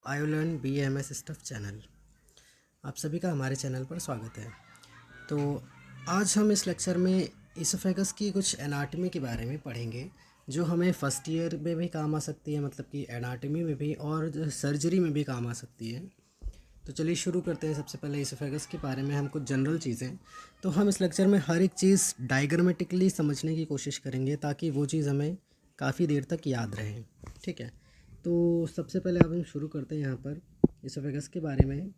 I learn BAMS stuff channel. आप सभी का हमारे चैनल पर स्वागत है। तो आज हम इस लेक्चर में इसोफेगस की कुछ एनाटमी के बारे में पढ़ेंगे जो हमें फ़र्स्ट ईयर में भी काम आ सकती है, मतलब कि एनाटमी में भी और सर्जरी में भी काम आ सकती है। तो चलिए शुरू करते हैं। सबसे पहले इसोफेगस के बारे में हम कुछ जनरल चीज़ें, तो हम इस लेक्चर में हर एक चीज़ डायग्रामेटिकली समझने की कोशिश करेंगे ताकि वो चीज़ हमें काफ़ी देर तक याद रहे। ठीक है, तो सबसे पहले अब हम शुरू करते हैं यहाँ पर इसोफेगस के बारे में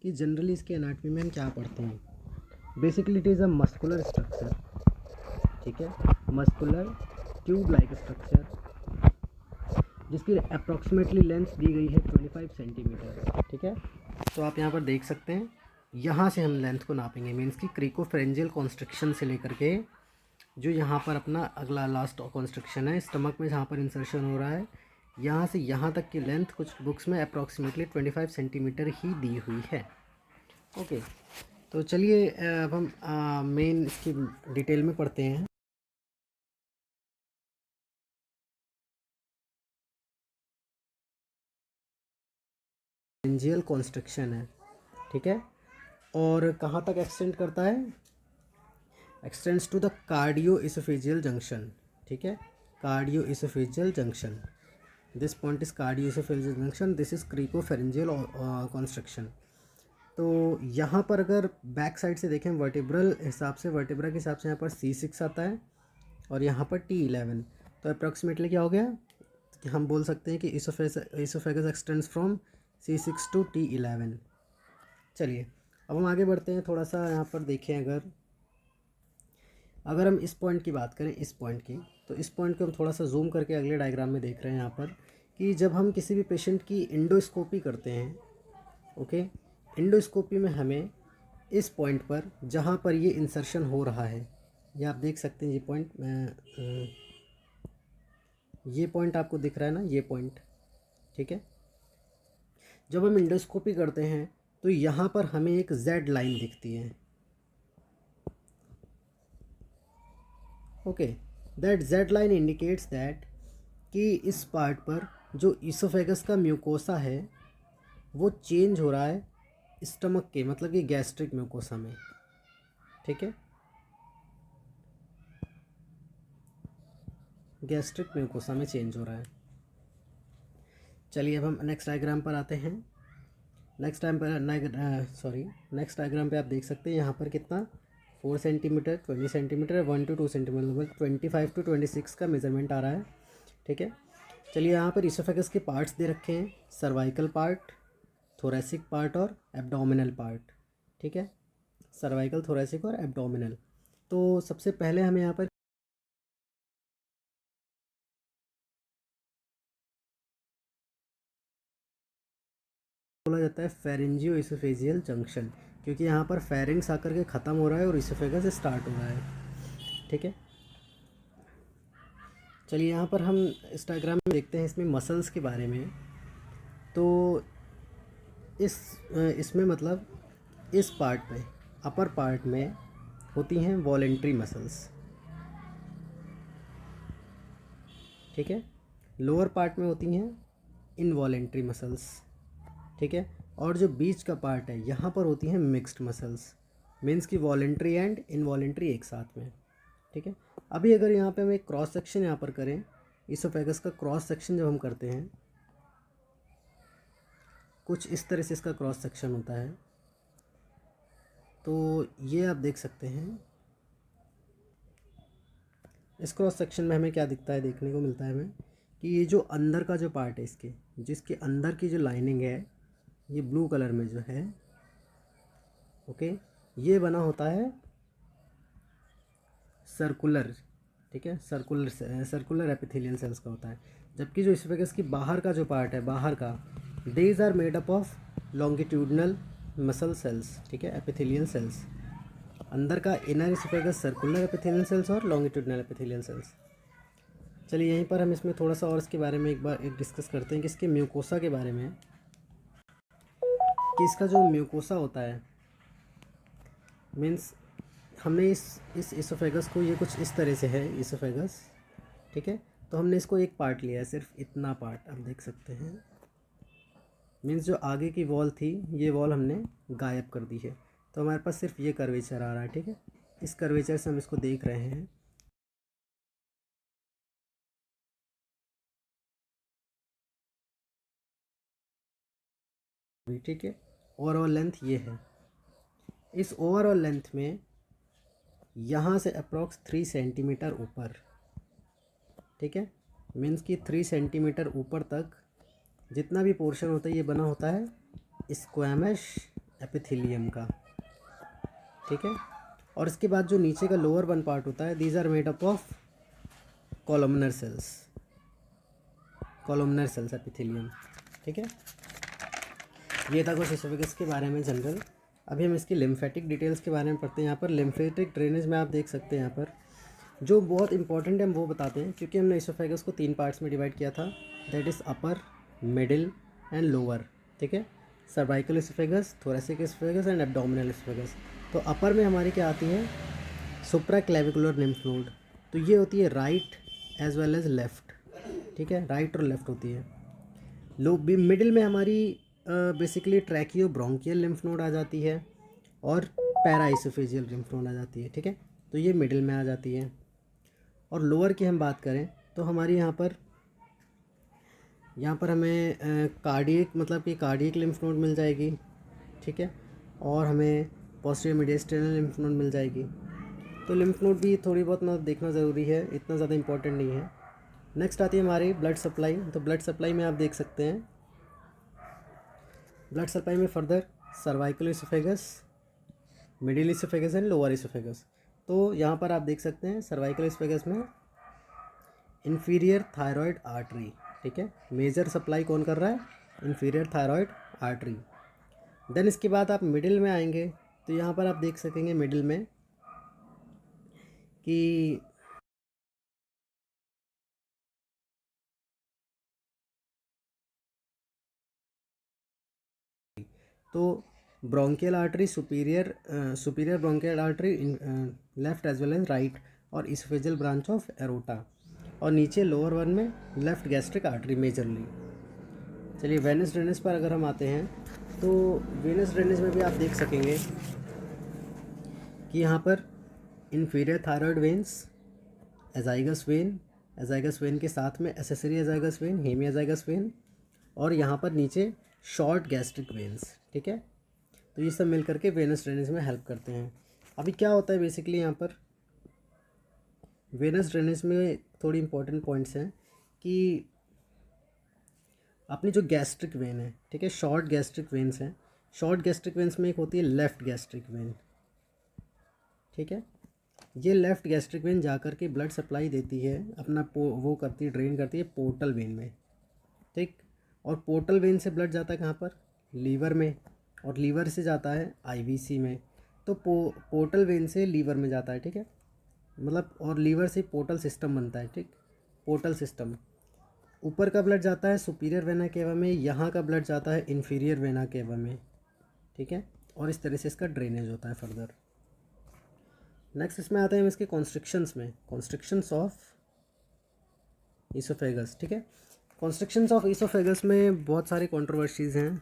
कि जनरली इसके एनाटमी में हम क्या पढ़ते हैं। Basically it is a muscular structure. ठीक है, मस्कुलर ट्यूब लाइक स्ट्रक्चर जिसकी अप्रॉक्सीमेटली लेंथ दी गई है 25 सेंटीमीटर। ठीक है, तो आप यहाँ पर देख सकते हैं, यहाँ से हम लेंथ को नापेंगे, मीन्स कि क्रिकोफेरेंजियल कॉन्स्ट्रिक्शन से लेकर के जो यहाँ पर अपना अगला लास्ट कॉन्स्ट्रिक्शन है स्टमक में जहाँ पर इंसर्शन हो रहा है, यहाँ से यहाँ तक की लेंथ कुछ बुक्स में अप्रॉक्सीमेटली 25 सेंटीमीटर ही दी हुई है। ओके, तो चलिए अब हम मेन इसकी डिटेल में पढ़ते हैं। फेरेंजियल कॉन्स्ट्रिक्शन है, ठीक है, और कहाँ तक एक्सटेंड करता है, extends to the cardio oesophageal junction. ठीक है, cardio oesophageal junction, this point is cardio oesophageal junction, this is cricopharyngeal constriction. तो यहाँ पर अगर बैक साइड से देखें वर्टिब्रल हिसाब से, वर्टिब्रा के हिसाब से यहाँ पर C6 आता है और यहाँ पर T11, तो अप्रॉक्सीमेटली क्या हो गया कि हम बोल सकते हैं कि oesophagus extends from C6 to T11। चलिए अब हम आगे बढ़ते हैं। थोड़ा सा यहाँ पर देखें, अगर हम इस पॉइंट की बात करें, इस पॉइंट की, तो इस पॉइंट को हम थोड़ा सा जूम करके अगले डायग्राम में देख रहे हैं यहाँ पर कि जब हम किसी भी पेशेंट की इंडोस्कोपी करते हैं, ओके, इंडोस्कोपी में हमें इस पॉइंट पर जहाँ पर ये इंसर्शन हो रहा है, ये आप देख सकते हैं, ये पॉइंट आपको दिख रहा है ना, ये पॉइंट, ठीक है। जब हम इंडोस्कोपी करते हैं तो यहाँ पर हमें एक जेड लाइन दिखती है, okay, that Z line indicates that कि इस पार्ट पर जो इसोफेगस का म्यूकोसा है वो चेंज हो रहा है स्टमक के, मतलब कि गैस्ट्रिक म्यूकोसा में। ठीक है, गैस्ट्रिक म्यूकोसा में चेंज हो रहा है। चलिए अब हम नेक्स्ट डायग्राम पर आते हैं। नेक्स्ट डायग्राम पे आप देख सकते हैं यहाँ पर कितना 4 सेंटीमीटर, 20 सेंटीमीटर, 1 to 2 सेंटीमीटर, मतलब 25 to 26 का मेजरमेंट आ रहा है। ठीक है, चलिए यहाँ पर इसोफेगस के पार्ट्स दे रखे हैं, सर्वाइकल पार्ट, थोरेसिक पार्ट और एब्डोमिनल पार्ट। ठीक है, सर्वाइकल, थोरेसिक और एब्डोमिनल। तो सबसे पहले हमें यहाँ पर बोला जाता है फेरेंजियो इसोफेजियल जंक्शन, क्योंकि यहाँ पर फेरिंग्स आकर के ख़त्म हो रहा है और इसोफेगस स्टार्ट हो रहा है। ठीक है, चलिए यहाँ पर हम इस डायग्राम में देखते हैं इसमें मसल्स के बारे में। तो इसमें मतलब इस पार्ट में, अपर पार्ट में होती हैं वॉलेंट्री मसल्स। ठीक है, लोअर पार्ट में होती हैं इनवॉलेंट्री मसल्स। ठीक है, और जो बीच का पार्ट है यहाँ पर होती हैं मिक्स्ड मसल्स, मीन्स की वॉलेंट्री एंड इनवॉलेंट्री एक साथ में। ठीक है, अभी अगर यहाँ पे हम एक क्रॉस सेक्शन यहाँ पर करें, इसोफेगस का क्रॉस सेक्शन जब हम करते हैं, कुछ इस तरह से इसका क्रॉस सेक्शन होता है। तो ये आप देख सकते हैं, इस क्रॉस सेक्शन में हमें क्या दिखता है, देखने को मिलता है हमें कि ये जो अंदर का जो पार्ट है इसके, जिसके अंदर की जो लाइनिंग है, ये ब्लू कलर में जो है, ओके, ये बना होता है सर्कुलर। ठीक है, सर्कुलर एपिथेलियल सेल्स का होता है, जबकि जो इसोफेगस की बाहर का जो पार्ट है, बाहर का, these are made up of longitudinal muscle cells. ठीक है, एपिथेलियल सेल्स, अंदर का inner oesophagus circular epithelial cells और लॉन्गिट्यूडनल एपिथेलियल सेल्स। चलिए यहीं पर हम इसमें थोड़ा सा और इसके बारे में एक डिस्कस करते हैं कि इसके म्यूकोसा के बारे में, कि इसका जो म्यूकोसा होता है, मीन्स हमने इस इसोफेगस को, ये कुछ इस तरह से है इसोफेगस। ठीक है, तो हमने इसको एक पार्ट लिया है, सिर्फ इतना पार्ट आप देख सकते हैं, मीन्स जो आगे की वॉल थी ये वॉल हमने गायब कर दी है, तो हमारे पास सिर्फ ये कर्वेचर आ रहा है। ठीक है, इस कर्वेचर से हम इसको देख रहे हैं। ठीक है, ओवरऑल लेंथ ये है। इस ओवरऑल लेंथ में यहाँ से अप्रॉक्स 3 सेंटीमीटर ऊपर, ठीक है, मीन्स कि 3 सेंटीमीटर ऊपर तक जितना भी पोर्शन होता है ये बना होता है स्क्वैमस एपिथेलियम का। ठीक है, और इसके बाद जो नीचे का लोअर वन पार्ट होता है, these are made up of columnar cells, columnar cells epithelium. ठीक है, ये था कुछ एसोफेगस के बारे में जनरल। अभी हम इसकी लिम्फेटिक डिटेल्स के बारे में पढ़ते हैं। यहाँ पर लिम्फेटिक ड्रेनेज में आप देख सकते हैं, यहाँ पर जो बहुत इंपॉर्टेंट है हम वो बताते हैं, क्योंकि हमने एसोफेगस को 3 पार्ट्स में डिवाइड किया था, that is upper, middle and lower. ठीक है, cervical oesophagus, thoracic oesophagus and abdominal oesophagus. तो अपर में हमारी क्या आती है, सुप्रा क्लेविकुलर लिम्फ नोड, तो ये होती है right as well as left. ठीक है, राइट और लेफ़्ट होती है। मिडिल में हमारी basically tracheo bronchial lymph node आ जाती है और पैराइसोफेजियल लिम्फ नोड आ जाती है। ठीक है, तो ये मिडिल में आ जाती है। और लोअर की हम बात करें तो हमारी यहाँ पर हमें कार्डियक, मतलब कि कार्डियक लिम्फ नोड मिल जाएगी। ठीक है, और हमें पोस्टीरियर मीडियस्टेनल लिम्फ नोड मिल जाएगी। तो लिम्फ नोड भी थोड़ी बहुत मतलब देखना ज़रूरी है, इतना ज़्यादा इंपॉर्टेंट नहीं है। नेक्स्ट आती है हमारी ब्लड सप्लाई। तो ब्लड सप्लाई में आप देख सकते हैं, ब्लड सप्लाई में further cervical oesophagus, middle oesophagus and lower oesophagus. तो यहाँ पर आप देख सकते हैं सर्वाइकल एसोफेगस में इन्फीरियर थायराइड आर्टरी। ठीक है, मेजर सप्लाई कौन कर रहा है, इन्फीरियर थायराइड आर्टरी। देन इसके बाद आप मिडिल में आएंगे तो यहाँ पर आप देख सकेंगे मिडिल में कि तो bronchial artery, superior bronchial artery left as well as right, और इसोफेजियल ब्रांच ऑफ एरोटा, और नीचे लोअर वन में लेफ्ट गैस्ट्रिक आर्टरी मेजरली। चलिए वेनस ड्रेनेज पर अगर हम आते हैं तो वेनस ड्रेनेज में भी आप देख सकेंगे कि यहाँ पर inferior thyroid veins, azygos vein के साथ में accessory azygos vein, hemi azygos vein, और यहाँ पर नीचे शॉर्ट गैस्ट्रिक वेन्स। ठीक है, तो ये सब मिल करके वेनस ड्रेनेज में हेल्प करते हैं। अभी क्या होता है बेसिकली यहाँ पर वेनस ड्रेनेज में थोड़ी इंपॉर्टेंट पॉइंट्स हैं कि अपनी जो गैस्ट्रिक वेन है, ठीक है, शॉर्ट गैस्ट्रिक वेन्स हैं। शॉर्ट गैस्ट्रिक वेन्स में एक होती है लेफ़्ट गैस्ट्रिक वेन। ठीक है, ये लेफ़्ट गैस्ट्रिक वेन जाकर के ब्लड सप्लाई देती है अपना वो करती है, ड्रेन करती है पोर्टल वेन में। ठीक, और पोर्टल वेन से ब्लड जाता है कहाँ पर, लीवर में, और लीवर से जाता है आईवीसी में। तो पोर्टल वेन से लीवर में जाता है। ठीक है, मतलब और लीवर से पोर्टल सिस्टम बनता है। ठीक, पोर्टल सिस्टम, ऊपर का ब्लड जाता है सुपीरियर वेना केवा में, यहाँ का ब्लड जाता है इन्फीरियर वेना केवा में। ठीक है, और इस तरह से इसका ड्रेनेज होता है फर्दर। नेक्स्ट इसमें आते हैं हम इसके कॉन्स्ट्रिक्शंस में, कॉन्स्ट्रिक्शंस ऑफ ईसोफेगस। ठीक है, कॉन्स्ट्रिक्शंस ऑफ ईसोफेगस में बहुत सारी कंट्रोवर्सीज़ हैं।